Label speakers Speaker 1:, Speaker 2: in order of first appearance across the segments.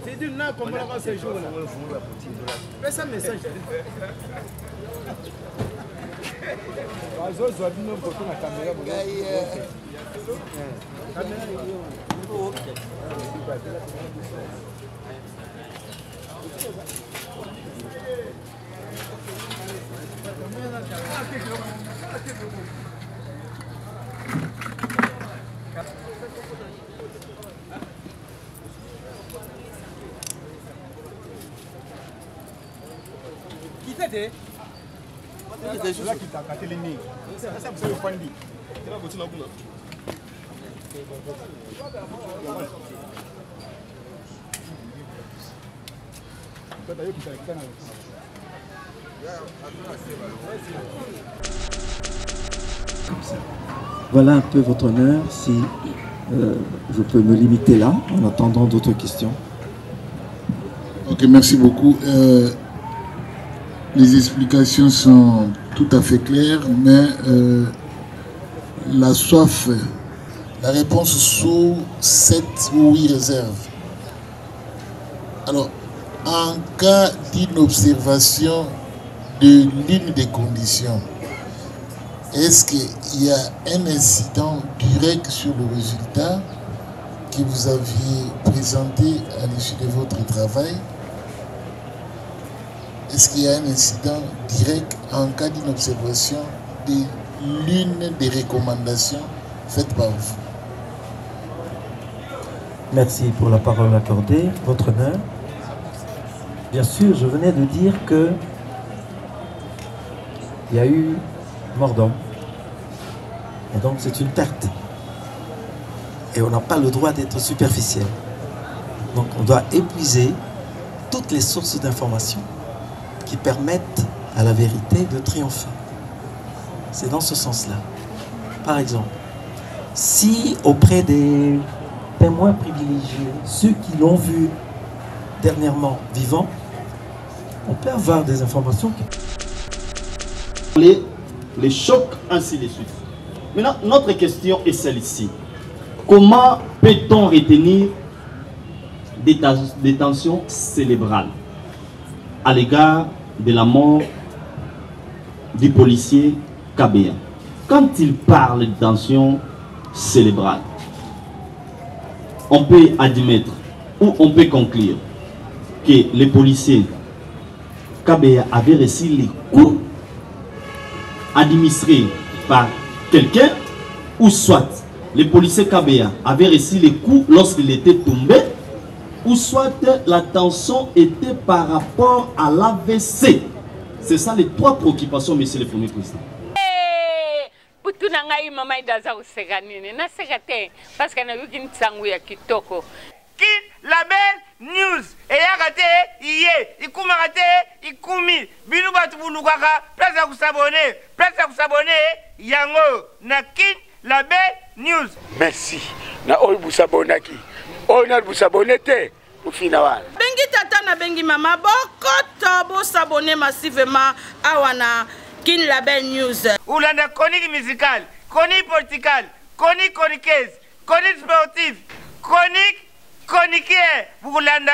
Speaker 1: C'est du nom comme on ce jour-là. Fais un message. Qui t'aide? C'est là qui t'a cassé les nids. C'est ça que vous avez dit.
Speaker 2: Voilà un peu votre honneur, si je peux me limiter là, en attendant d'autres questions.
Speaker 3: Ok, merci beaucoup. Les explications sont tout à fait claires, mais la soif, la réponse sous 7 ou 8 réserves. Alors, en cas d'inobservation de l'une des conditions, est-ce qu'il y a un incident direct sur le résultat que vous aviez présenté à l'issue de votre travail? Est-ce qu'il y a un incident direct en cas d'inobservation de l'une des recommandations faites par vous?
Speaker 2: Merci pour la parole accordée, votre honneur. Bien sûr, je venais de dire que il y a eu mort d'homme. Et donc c'est une perte. Et on n'a pas le droit d'être superficiel. Donc on doit épuiser toutes les sources d'informations qui permettent à la vérité de triompher. C'est dans ce sens-là. Par exemple, si auprès des témoins privilégiés, ceux qui l'ont vu dernièrement vivant, on peut avoir des informations qui...
Speaker 4: Les chocs, ainsi de suite. Maintenant, notre question est celle-ci. Comment peut-on retenir des tensions cérébrales à l'égard de la mort du policier Kabea? Quand il parle de tensions cérébrales, on peut admettre ou on peut conclure que le policier Kabea avait reçu les coups administrés par quelqu'un, ou soit le policier Kabea avait reçu les coups lorsqu'il était tombé, ou soit la tension était par rapport à l'AVC. C'est ça les trois préoccupations, monsieur le Premier président.
Speaker 5: Label News et yagate iye ikumarate ikumi binu batu bulukaka place à s'abonner yango nakin Label News.
Speaker 6: Merci na oy busabonaki oy na busabonete ufina wala
Speaker 7: bengi tata na bengi mama bokoto bo s'abonner massivement awana kin Label News.
Speaker 5: Ulanda chronique musicale, chronique politique, chronique chroniqueuse, chronique sportive, chronique Boulanda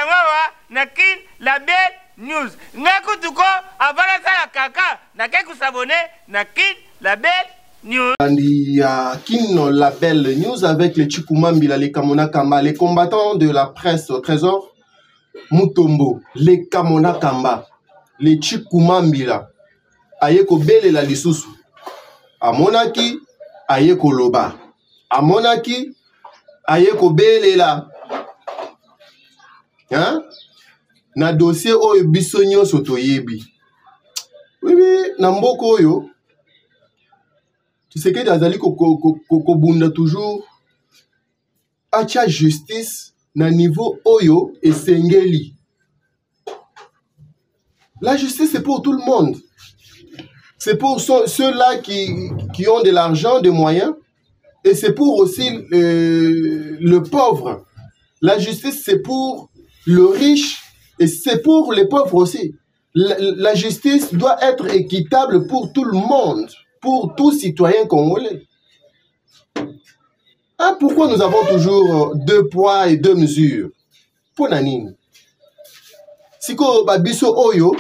Speaker 5: na kin Label News. Ngakutuko avala sala kaka na keku s'abonner na kin Label News.
Speaker 8: Il y a kin Label News avec les Chikumambila, les Kamona Kamba, les combattants de la presse au trésor Mutombo, les Kamona Kamba, les Chikumambila. Ayeko bele la lisusu. Amonaki ayeko loba. Amonaki ayeko bele la. Hein? Na dossier oyo biso nyonso toyebi. Oui, na mboko oyo. Tu sais que Azali bunda toujours acha justice na niveau oyo et sengeli. La justice c'est pour tout le monde. C'est pour ceux-là qui ont de l'argent, des moyens et c'est pour aussi le pauvre. La justice, c'est pour le riche et c'est pour les pauvres aussi. La justice doit être équitable pour tout le monde, pour tout citoyen congolais. Ah, pourquoi nous avons toujours 2 poids et 2 mesures? Pour nanine. Si ko babiso oyo,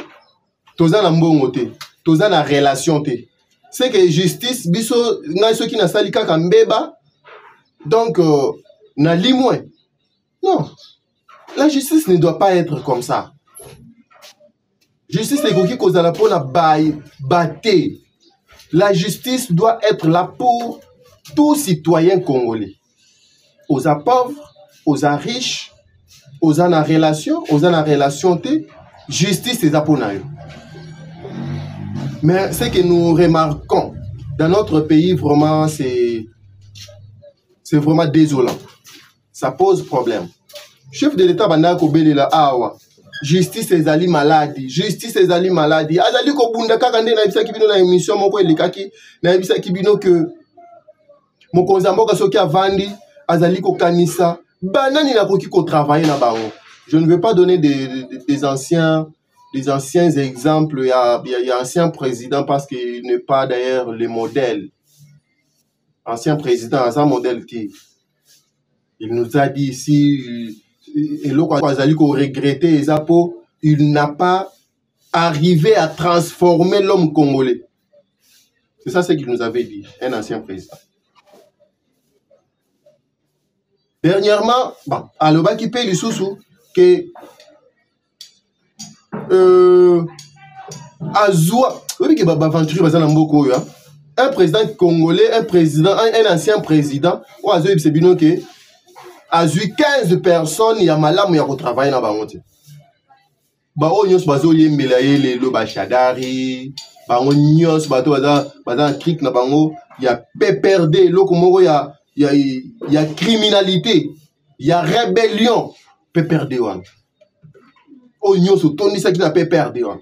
Speaker 8: toza na mbongo te, toza na relation te. C'est que justice biso na ceux qui na sali kaka mbeba, donc na limoué. Non, la justice ne doit pas être comme ça. Justice est qui kozala pona baté. La justice doit être là pour tout citoyen congolais. Aux pauvres, aux riches, aux na relation, té, justice est pour eux. Mais ce que nous remarquons dans notre pays, vraiment, c'est vraiment désolant. Ça pose problème. Chef de l'État banda ko belela awa. Justice ezali maladie. Justice ezali maladie. Azali ko bunda kaka nde na bisa kibino na émission moko elikaki na bisa kibino que mokonzi mboka soki avandi azali ko kanisa banani na koki ko travailler na bango. Je ne veux pas donner des anciens exemples. Il y a ancien président parce qu'il n'est pas d'ailleurs le modèle. Ancien président, un modèle qui il nous a dit ici et regretté il n'a pas arrivé à transformer l'homme congolais. C'est ça ce qu'il nous avait dit, un ancien président. Dernièrement, bon, à l'Oba qui paye le sous que Azoua, un président congolais, un ancien président, ou Azoua Ibsebino que Azoui 15 personnes, il y a malam, il y a travailler dans Bangote. Bao nyos bazo yembelaye le lo bachadari, bango nyos bato baza krik na bango, il y a PPRD, lo komoko il y a criminalité, il y a rébellion, PPRD wan. O nyos tondi ça qui na PPRD wan.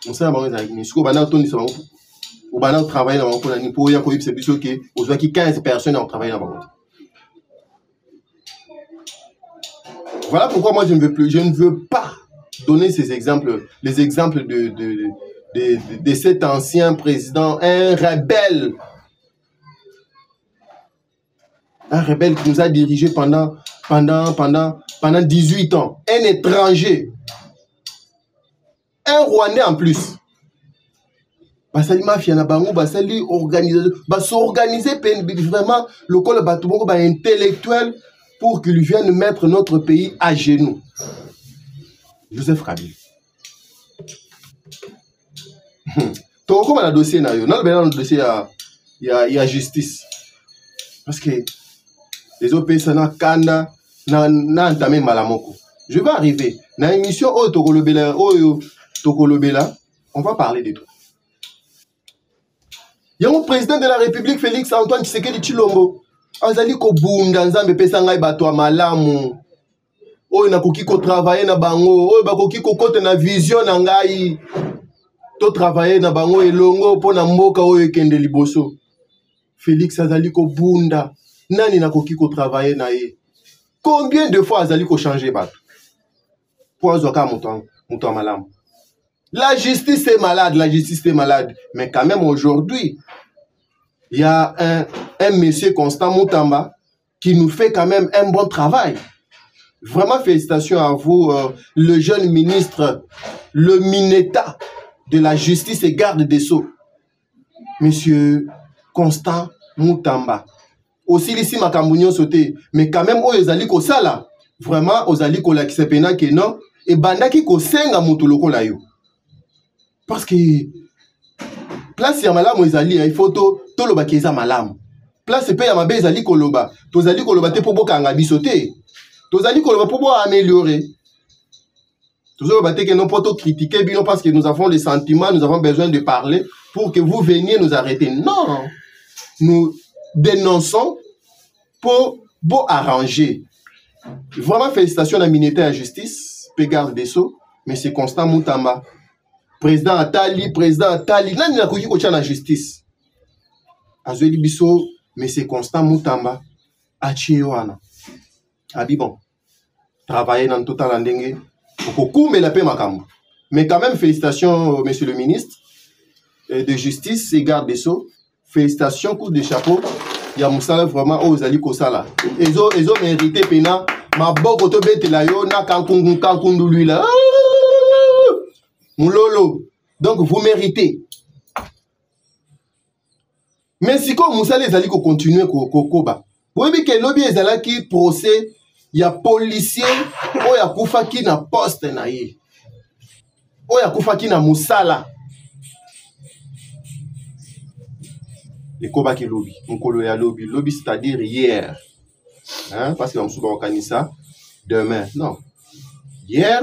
Speaker 8: On sait bango za ni siko bana tondi ça bango. Ou bana travailler dans bango na pour ya ko yipse biso ke ozwa ki 15 personnes ont travaillé dans bango. Voilà pourquoi moi je ne veux pas donner ces exemples, les exemples de cet ancien président, un rebelle qui nous a dirigé pendant 18 ans, un étranger, un Rwandais en plus. Basali mafia na bango, basali s'organiser vraiment le col batuboko intellectuel pour qu'il vienne mettre notre pays à genoux. Joseph Kabila. Donc, comme on a dossier, dans le dossier, il y a justice. Parce que les OP, ça n'a kanda, n'a entamé malamoko. Je vais arriver. Dans l'émission, Tokolobela, on va parler de tout. Il y a un président de la République, Félix Antoine Tshisekedi Tshilombo. Azali ko bunda nzambe pesa ngai bato malamu. Oyo nakoki ko travailler na bango, oyo bakoki ko kota na vision na ngai. To travailler na bango elongo pona mboka oyo kende liboso. Félix azali ko bunda. Nani nakoki ko travailler na ye. Combien de fois azali ko changer bato? Po azoka muto malamu. La justice est malade, mais quand même aujourd'hui, il y a un monsieur Constant Moutamba qui nous fait quand même un bon travail. Vraiment félicitations à vous, le jeune ministre, le Mineta de la justice et garde des Sceaux, monsieur Constant Moutamba. Aussi ici Makambunyo sauté, mais quand même ozali ko sala, vraiment ozali ko la kisepena ke non et bandaki ko senga mutuloko la yo. Parce que place ya malamu ezali, il faut to loba keza malamu. Place pe ya mabe ezali koloba. Tozali koloba te po bokanga biso te. Tozali koloba po bo améliorer. Tozali koloba te que non po to critiquer bino parce que nous avons les sentiments, nous avons besoin de parler pour que vous veniez nous arrêter. Non. Nous dénonçons pour bo arranger. Vraiment félicitations à la ministère de la Justice, Garde des Sceaux, mais c'est Constant Moutamba. Président Atali, nani na koki ko tcha na justice. Azweli biso mais c'est Constant Moutamba Achiewana. Abi bon, travailler dans Total Andenge, mais la paix makambo. Mais quand même, félicitations, monsieur le ministre de Justice et garde des Sceaux. Félicitations, coup de chapeau. Il y a Moussala vraiment aux Ali Kosala. Ils ont mérité pena. Ma boko to bete la yo na kankundu lui là. Moulolo. Donc vous méritez. Mais si comme Moussala les Ali ko continuer koba. Vous voyez que lobby ezala qui procès, il y a policier o ya kufa ki na poste na ye. O ya kufa ki na Moussala. Et koba ki lobby, mkolo ya lobby, lobby c'est-à-dire hier. Hein, parce que on organise ça demain. Non. Hier,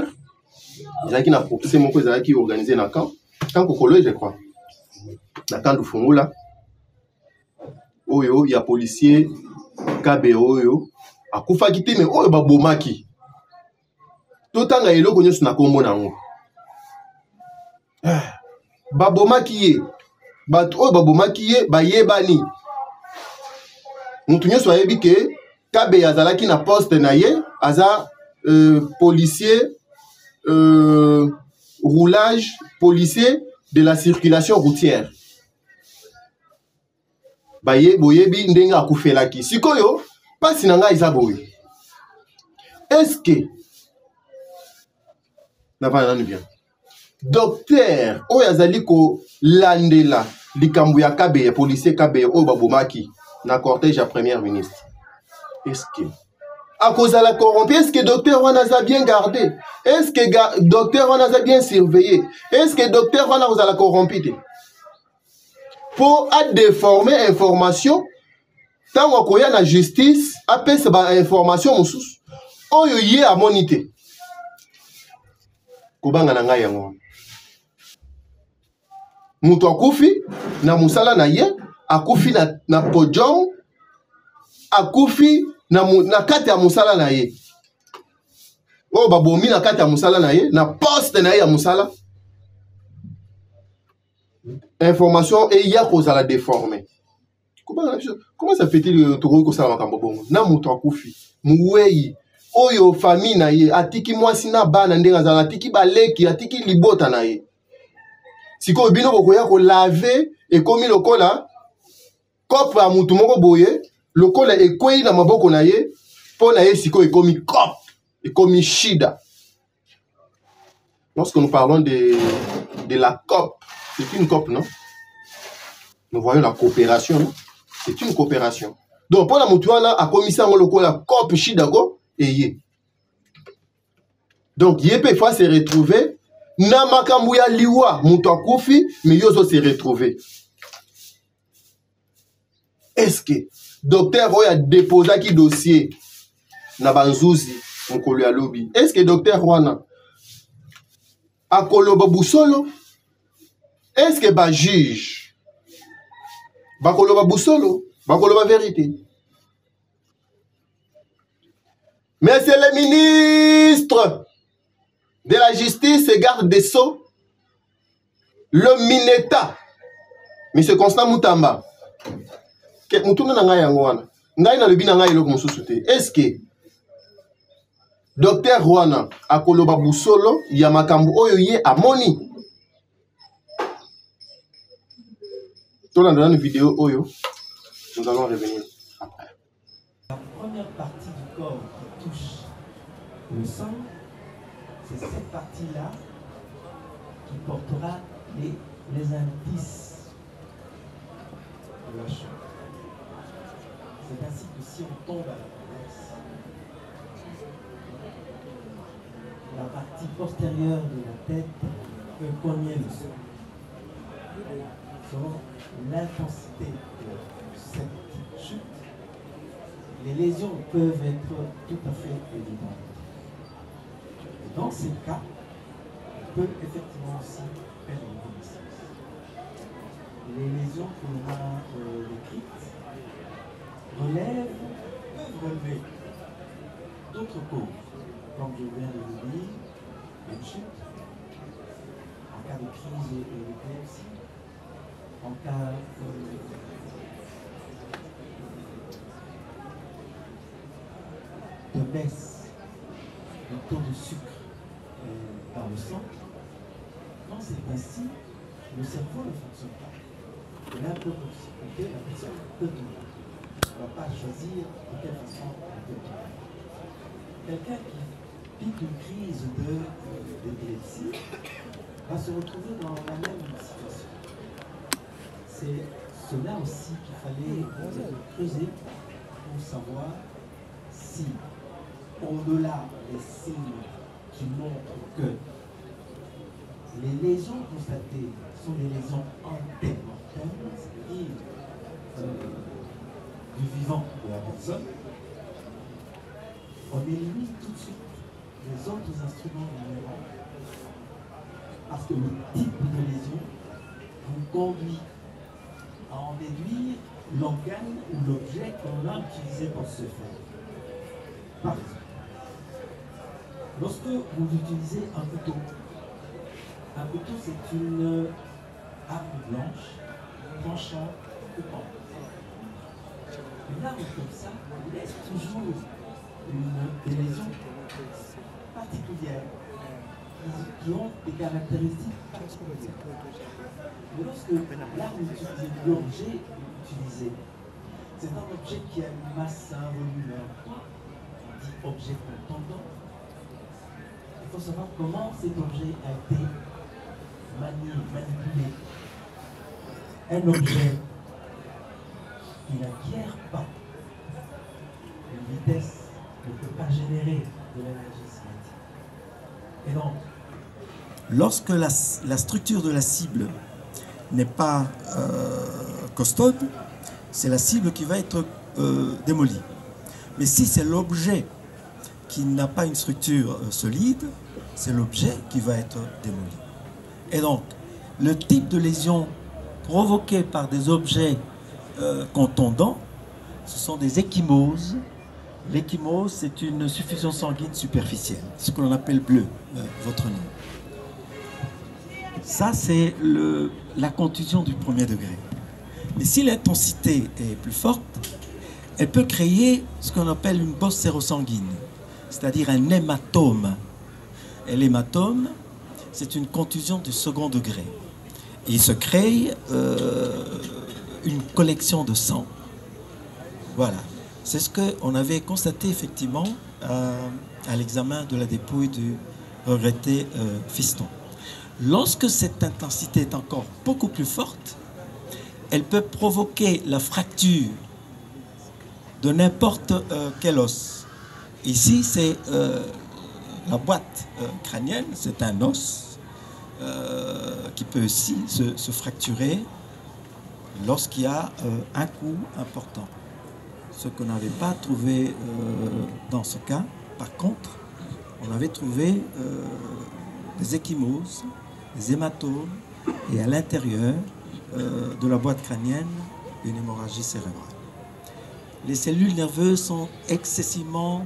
Speaker 8: ils ont proposé mon cousin qui organisé dans camp Kokolo, je crois. Dans camp du Fungula. Oyo, il y a policier KBO yo. A kufa kiti mais oyo ba bomaki. Tout temps ga elo konyo na kombo nango. Ba bomaki ye. Ba oyo ba bomaki ye ba yebani. Mutu nyoso ayebi ke Kabe azalaki na poste na ye, aza policier, roulage, policier de la circulation routière. Baye boyebi ndenga akufelaki. Sikoyo, pas sinanga isaboye. Est-ce que, n'avons bien, docteur, oyazali ko landela, likambu ya Kabe, policier Kabe, obabomaki, na cortège à première ministre. Est-ce que, à cause de la corrompue, est-ce que docteur Wanaza bien gardé? Est-ce que docteur Wanaza bien surveillé? Est-ce que docteur Wanaza la corrompu? Pour déformer information, tant qu'on y a la justice, après cette information, on y est à moniter. Kubanga nanga yango. Mutu akufi na musala na ye, akufi na podium, akufi na kati ya musala na ye. O babomi na kati ya musala na ye, na poste na ye ya musala. Information et ya cause à la déformer. Comment ça fait-il que ça va comme na mutu akufi, muwei, oyo famille na ye, atiki mwasi na bana ndenga za atiki baleki, atiki libota na ye. Siko bino bokoya ko laver et komi lokola kope ya mutu moko boye. Le col est quoi dans ma boko na ye, pour na ye siko est comme cop, est comme shida. Lorsque nous parlons de la COP, c'est une COP, non? Nous voyons la coopération, non? C'est une coopération. Donc pour la mutuana a commis ça le col la COP shida go et ye. Donc ye peut fois se retrouver na makambuya liwa mutu akufi mais yozo se retrouver. Est-ce que docteur a déposé qui dossier na banzuzi mokolo ya lobby? Est-ce que docteur wana akoloba busolo? Est-ce que ba juge bakoloba busolo, bakoloba vérité? Monsieur le ministre de la justice et garde des sceaux, le Mineta, monsieur Constant Moutamba, est-ce que docteur Rwana akoloba busolo ya makambo oyo ye amoni? Dans une vidéo oyo, nous allons revenir après.
Speaker 2: La première partie du corps qui touche le sang, c'est cette partie-là qui portera les indices de la chose. C'est ainsi que si on tombe à la promesse, la partie postérieure de la tête peut cogner le sol. Selon l'intensité de cette chute, les lésions peuvent être tout à fait évidentes. Et dans ces cas, on peut effectivement aussi perdre connaissance. Les lésions que l'on a décrites peuvent relever d'autres causes, comme je viens de le dire, une chute, en cas de crise d'épilepsie, en cas baisse du taux de sucre dans le sang, quand c'est ainsi, le cerveau ne fonctionne pas. Et là, pour la personne peut tomber. On ne va pas choisir de quelle façon on peut tomber. Quelqu'un qui pique une crise d'épilepsie va se retrouver dans la même situation. C'est cela aussi qu'il fallait creuser pour savoir si, au-delà des signes qui montrent que les lésions constatées sont des lésions antémortelles, c'est-à-dire du vivant de la personne, on élimine tout de suite les autres instruments de la mémoire. Parce que le type de lésion vous conduit à en déduire l'organe ou l'objet qu'on a utilisé pour ce faire. Par exemple, lorsque vous utilisez un couteau c'est une arme blanche, tranchant, coupante. Une arme comme ça laisse toujours des lésions particulières qui ont des caractéristiques particulières. Mais lorsque l'arme utilisée, l'objet utilisé, c'est un objet qui a une masse, un volume, un poids, on dit objet contondant. Il faut savoir comment cet objet a été manipulé. Un objet qui n'acquiert pas une vitesse ne peut pas générer de l'énergie cinétique. Et donc, lorsque la structure de la cible n'est pas costaude, c'est la cible qui va être démolie. Mais si c'est l'objet qui n'a pas une structure solide, c'est l'objet qui va être démoli. Et donc, le type de lésion provoquée par des objets contondants, ce sont des ecchymoses. L'ecchymose, c'est une suffusion sanguine superficielle, ce que l'on appelle bleu, votre nom. Ça, c'est la contusion du premier degré. Mais si l'intensité est plus forte, elle peut créer ce qu'on appelle une bosse sérosanguine, c'est-à-dire un hématome. Et l'hématome, c'est une contusion du second degré. Et il se crée une collection de sang. Voilà. C'est ce qu'on avait constaté effectivement à l'examen de la dépouille du regretté fiston. Lorsque cette intensité est encore beaucoup plus forte, elle peut provoquer la fracture de n'importe quel os. Ici, c'est la boîte crânienne, c'est un os qui peut aussi se fracturer lorsqu'il y a un coup important. Ce qu'on n'avait pas trouvé dans ce cas, par contre, on avait trouvé des ecchymoses, des hématomes et à l'intérieur de la boîte crânienne, une hémorragie cérébrale. Les cellules nerveuses sont excessivement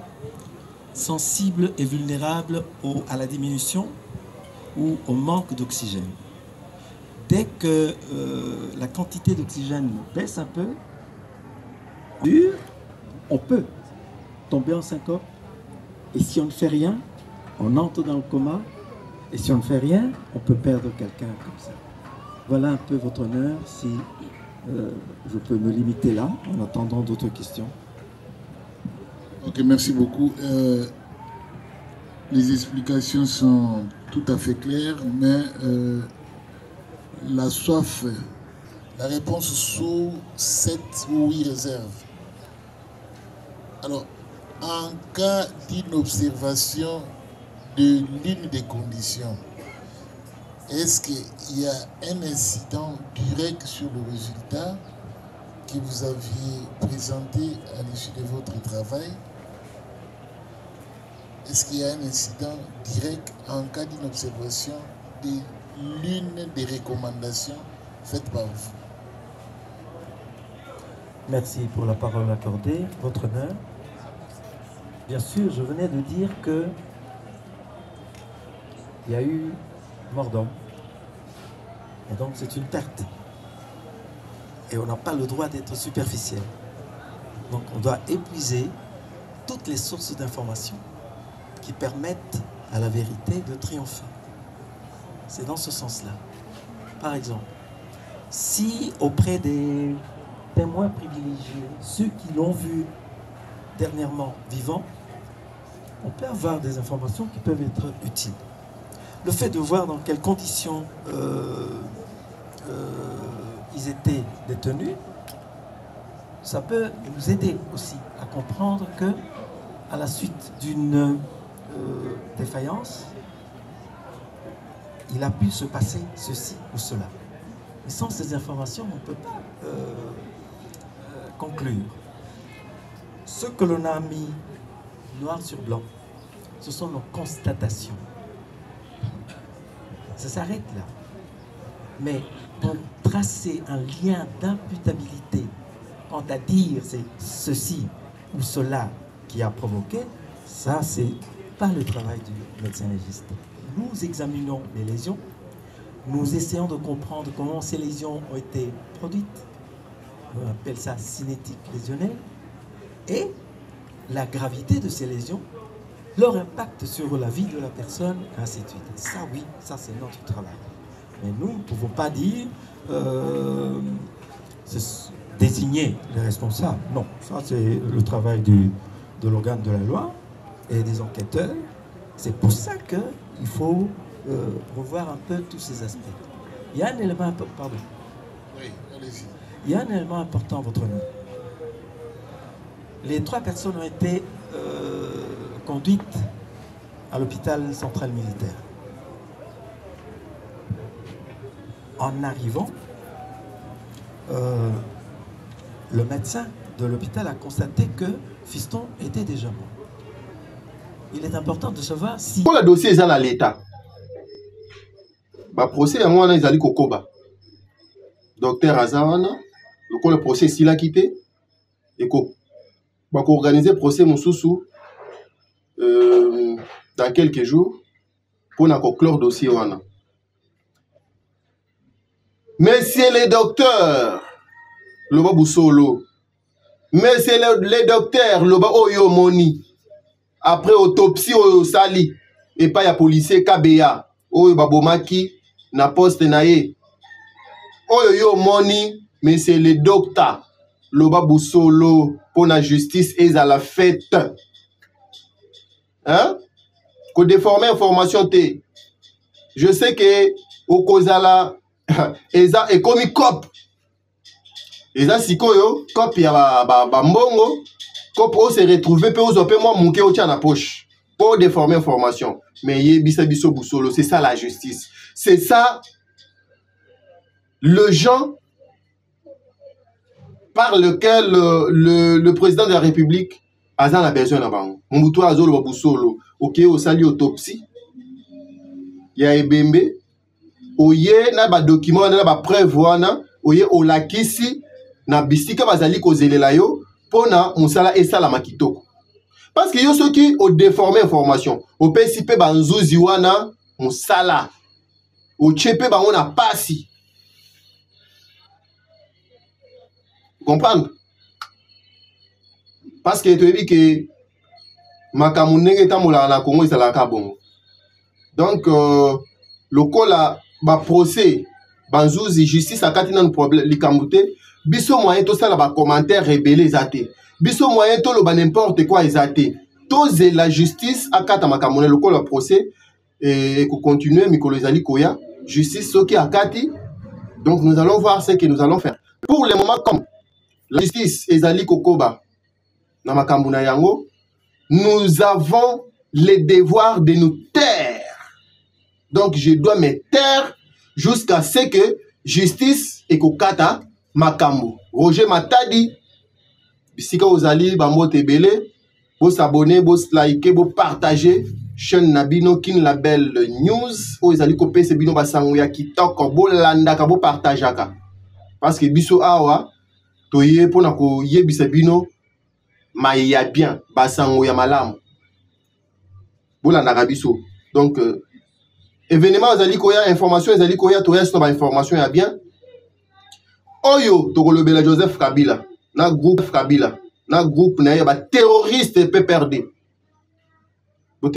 Speaker 2: sensibles et vulnérables à la diminution ou au manque d'oxygène. Dès que la quantité d'oxygène baisse un peu, on peut tomber en syncope. Et si on ne fait rien, on entre dans le coma. Et si on ne fait rien, on peut perdre quelqu'un comme ça. Voilà un peu votre honneur, si je peux me limiter là, en attendant d'autres questions.
Speaker 3: Ok, merci beaucoup. Les explications sont tout à fait claires, mais la soif, la réponse sous 7 ou 8 réserves. Alors, en cas d'inobservation de l'une des conditions, est-ce qu'il y a un incident direct sur le résultat que vous aviez présenté à l'issue de votre travail? Est-ce qu'il y a un incident direct en cas d'inobservation de l'une des recommandations faites par vous?
Speaker 2: Merci pour la parole accordée, votre honneur. Bien sûr, je venais de dire que il y a eu mort d'homme. Et donc c'est une perte. Et on n'a pas le droit d'être superficiel. Donc on doit épuiser toutes les sources d'information qui permettent à la vérité de triompher. C'est dans ce sens-là. Par exemple, si auprès des témoins privilégiés, ceux qui l'ont vu dernièrement vivant, on peut avoir des informations qui peuvent être utiles. Le fait de voir dans quelles conditions ils étaient détenus, ça peut nous aider aussi à comprendre que, à la suite d'une défaillance, il a pu se passer ceci ou cela. Et sans ces informations, on ne peut pas conclure. Ce que l'on a mis noir sur blanc, ce sont nos constatations. Ça s'arrête là. Mais pour tracer un lien d'imputabilité, quant à dire c'est ceci ou cela qui a provoqué, ça c'est pas le travail du médecin légiste. Nous examinons les lésions, nous essayons de comprendre comment ces lésions ont été produites, on appelle ça cinétique lésionnelle, et la gravité de ces lésions, leur impact sur la vie de la personne, et ainsi de suite. Ça oui, ça c'est notre travail. Mais nous ne pouvons pas dire désigner les responsables. Non, ça c'est le travail de l'organe de la loi et des enquêteurs. C'est pour ça qu'il faut revoir un peu tous ces aspects. Il y a un élément important, pardon.
Speaker 3: Oui, allez-y.
Speaker 2: Il y a un élément important à votre nom. Les 3 personnes ont été conduites à l'hôpital central militaire. En arrivant, le médecin de l'hôpital a constaté que Fiston était déjà mort. Il est important de savoir si...
Speaker 8: Pour le dossier est à l'État. Le procès est à Kokoba. Docteur Azana, le procès est là quitté. Et qu'on va organiser le procès Moussoussou dans quelques jours pour conclure le dossier. Messieurs les docteurs, le Boussolo, messieurs les docteurs, le Oyo Moni, après autopsie au Sali, et pas ya policier KBA, Oyo Babomaki, na poste naye, Oyo Moni, messieurs les docteurs, le Boussolo, pour la justice et à la fête. Hein? Qu'on déforme information T. Je sais que au Kozala, Eza et comme cop. Eza sikoyo, cop ya ba mbongo, cop o se retrouver pe ozo pe moi mouke o tia na poche pour déformer information. Mais yé bisa biso Boussolo, c'est ça la justice. C'est ça le genre par lequel le président de la République a besoin de bango. Moutou azolo Boussolo, ok o sali autopsie. Ya ebembe oye na ba document na ba preuve wana oye olakisi na bisika bazali kozelela yo pona musala esala makitoko parce que yo soki o déformer information o pesi pe banzuzi wana musala o chepe bango na pasi comprendre parce que tu dis que makambo ndenge tamola na Congo esalaka bongo donc le kola ba procès banzuzi justice akati na problème likambute biso moyen to sala ba commentaire rebelle ezate biso moyen to lo ba n'importe quoi ezate toze la justice akata makamone le kola procès et ko continuer mikolo ezali koya justice soki akati donc nous allons voir ce que nous allons faire pour le moment comme la justice ezali kokoba na makambo na yango nous avons le devoir de nous taire. Donc, je dois me taire jusqu'à ce que justice et kokata makambo. Roger Matadi, bisika ozali bambo tebele, bo s'abonner, bo liker, bo partager chaîne Nabino Kin Label News. Ozali kopé se bino basango ya kitoko bo landaka bo partageaka. Parce que biso awa toye pona ko yebisa bino maïa bien basango ya malamu. Bo landaka biso. Donc événement ezali koya information ezali koya to reste ba information ya bien oyo tokolobela Joseph Kabila na groupe Kabila na groupe na ye ba terroriste PPRD